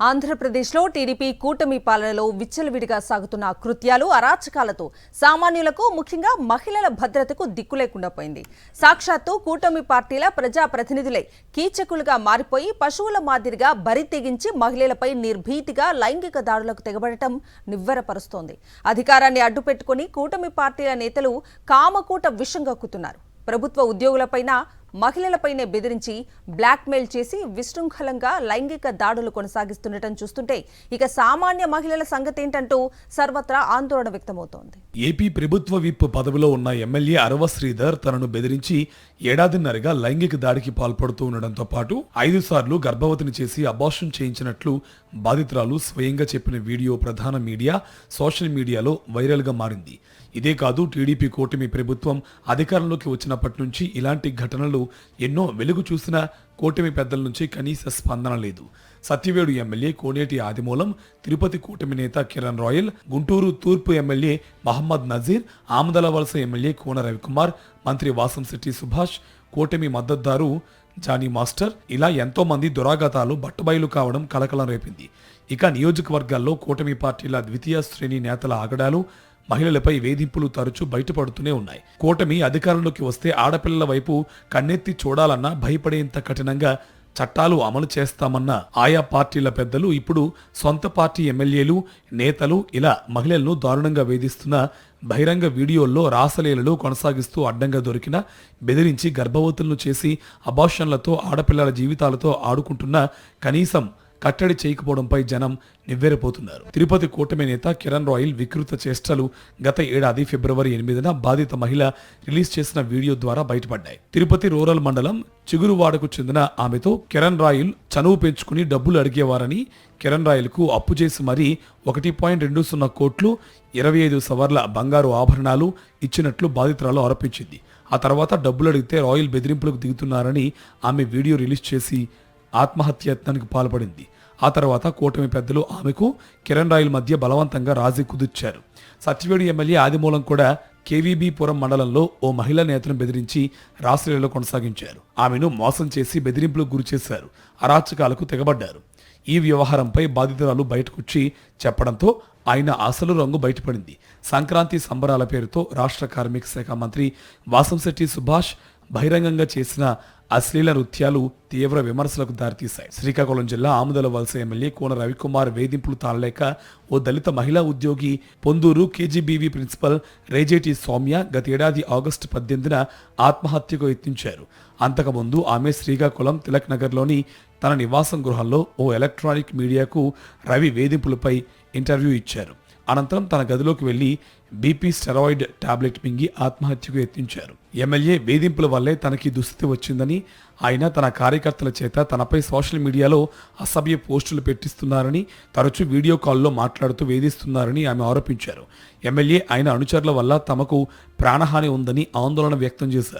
ఆంధ్రప్రదేశ్లో టీడీపీ కూటమి పాలనలో విచ్చలవిడిగా సాగుతున్న కృత్యాలు అరాచకాలతో సామాన్యులకు ముఖ్యంగా మహిళల భద్రతకు దిక్కు లేకుండా పోయింది. సాక్షాత్తు కూటమి పార్టీల ప్రజాప్రతినిధులే కీచకులుగా మారిపోయి పశువుల మాదిరిగా బరి తెగించి మహిళలపై నిర్భీతిగా లైంగిక దాడులకు తెగబడటం నివ్వెరపరుస్తోంది. అధికారాన్ని అడ్డుపెట్టుకుని కూటమి పార్టీల నేతలు కామకూట విషం కక్కుతున్నారు. ప్రభుత్వ ఉద్యోగులపైన మహిళలపైనే బెదిరించి బ్లాక్మెయిల్ చేసి విశృంఖలంగా లైంగిక దాడులు కొనసాగిస్తుండటం చూస్తుంటే ఇక సామాన్య మహిళల సంగతేంటంటూ సర్వత్రా ఆందోళన వ్యక్తమవుతోంది. ఏపీ ప్రభుత్వ విప్ పదవిలో ఉన్న ఎమ్మెల్యే అరవ శ్రీధర్ తనను బెదిరించి ఏడాదిన్నరగా లైంగిక దాడికి పాల్పడుతూ ఉండడంతో పాటు 5 సార్లు గర్భవతిని చేసి అబార్షన్ చేయించినట్లు బాధితురాలు స్వయంగా చెప్పిన వీడియో ప్రధాన మీడియా, సోషల్ మీడియాలో వైరల్గా మారింది. ఇదే కాదు, టీడీపీ కూటమి ప్రభుత్వం అధికారంలోకి వచ్చినప్పటి నుంచి ఇలాంటి ఘటనలు ఎన్నో వెలుగు చూసిన కూటమి పెద్దల నుంచి కనీస స్పందన లేదు. సత్యవేడు ఎమ్మెల్యే కోనేటి ఆదిమూలం, తిరుపతి కూటమి నేత కిరణ్ రాయల్, గుంటూరు తూర్పు ఎమ్మెల్యే మహమ్మద్ నజీర్, ఆమదలవలస ఎమ్మెల్యే కోన రవికుమార్, మంత్రి వాసంశెట్టి సుభాష్, కూటమి మద్దతుదారు జానీ మాస్టర్, ఇలా ఎంతో మంది దురాఘాతాలు బట్టబయలు కావడం కలకలం రేపింది. ఇక నియోజకవర్గాల్లో కూటమి పార్టీల ద్వితీయ శ్రేణి నేతల ఆగడాలు, మహిళలపై వేధింపులు తరచూ బయటపడుతూనే ఉన్నాయి. కూటమి అధికారంలోకి వస్తే ఆడపిల్లల వైపు కన్నెత్తి చూడాలన్నా భయపడేంత కఠినంగా చట్టాలు అమలు చేస్తామన్న ఆయా పార్టీల పెద్దలు ఇప్పుడు సొంత పార్టీ ఎమ్మెల్యేలు, నేతలు ఇలా మహిళలను దారుణంగా వేధిస్తున్న బహిరంగ వీడియోల్లో రాసలీలలు కొనసాగిస్తూ అడ్డంగా దొరికిన బెదిరించి గర్భవతులను చేసి అబార్షన్లతో ఆడపిల్లల జీవితాలతో ఆడుకుంటున్న కనీసం కట్టడి చేయకపోవడంపై జనం నివ్వెరపోతున్నారు. తిరుపతి కూటమి నేత కిరణ్ రాయల్ వికృత చేష్టలు గత ఏడాది ఫిబ్రవరి 8న బాధిత మహిళ రిలీజ్ చేసిన వీడియో ద్వారా బయటపడ్డాయి. తిరుపతి రూరల్ మండలం చిగురువాడకు చెందిన ఆమెతో కిరణ్ రాయల్ చనువు పెంచుకుని డబ్బులు అడిగేవారని, కిరణ్ రాయల్కు అప్పు చేసి మరీ 1.20 కోట్లు 25 సవర్ల బంగారు ఆభరణాలు ఇచ్చినట్లు బాధితురాలు ఆరోపించింది. ఆ తర్వాత డబ్బులు అడిగితే రాయల్ బెదిరింపులకు దిగుతున్నారని ఆమె వీడియో రిలీజ్ చేసి ఆత్మహత్యత్నానికి పాల్పడింది. ఆ తర్వాత కూటమి పెద్దలు ఆమెకు కిరణ్ రాయల్ మధ్య బలవంతంగా రాజీ కుదిర్చారు. సత్యవేడు ఎమ్మెల్యే ఆదిమూలం కూడా కేవీబీపురం మండలంలో ఓ మహిళా నేతను బెదిరించి రాసలీలలో కొనసాగించారు. ఆమెను మోసం చేసి బెదిరింపులకు గురిచేశారు. అరాచకాలకు తెగబడ్డారు. ఈ వ్యవహారంపై బాధితురాలు బయటకొచ్చి చెప్పడంతో ఆయన అసలు రంగు బయటపడింది. సంక్రాంతి సంబరాల పేరుతో రాష్ట్ర కార్మిక శాఖ మంత్రి వాసంశెట్టి సుభాష్ బహిరంగంగా చేసిన అశ్లీల నృత్యాలు తీవ్ర విమర్శలకు దారితీశాయి. శ్రీకాకుళం జిల్లా ఆమదలవలస ఎమ్మెల్యే కోన రవికుమార్ వేధింపులు తాళలేక ఓ దళిత మహిళా ఉద్యోగి, పొందూరు కేజీబీవీ ప్రిన్సిపల్ రేజేటి సౌమ్య గత ఏడాది ఆగస్టు 18న ఆత్మహత్యకు యత్నించారు. అంతకుముందు ఆమె శ్రీకాకుళం తిలక్ నగర్లోని తన నివాసం గృహంలో ఓ ఎలక్ట్రానిక్ మీడియాకు రవి వేధింపులపై ఇంటర్వ్యూ ఇచ్చారు. అనంతరం తన గదిలోకి వెళ్లి బీపీ స్టెరాయిడ్ టాబ్లెట్ మింగి ఆత్మహత్యకు యత్నించారు. ఎమ్మెల్యే వేధింపుల వల్లే తనకి దుస్థితి వచ్చిందని, ఆయన తన కార్యకర్తల చేత తనపై సోషల్ మీడియాలో అసభ్య పోస్టులు పెట్టిస్తున్నారని, తరచూ వీడియో కాల్లో మాట్లాడుతూ వేధిస్తున్నారని ఆమె ఆరోపించారు. ఎమ్మెల్యే ఆయన అనుచరుల వల్ల తమకు ప్రాణహాని ఉందని ఆందోళన వ్యక్తం చేశారు.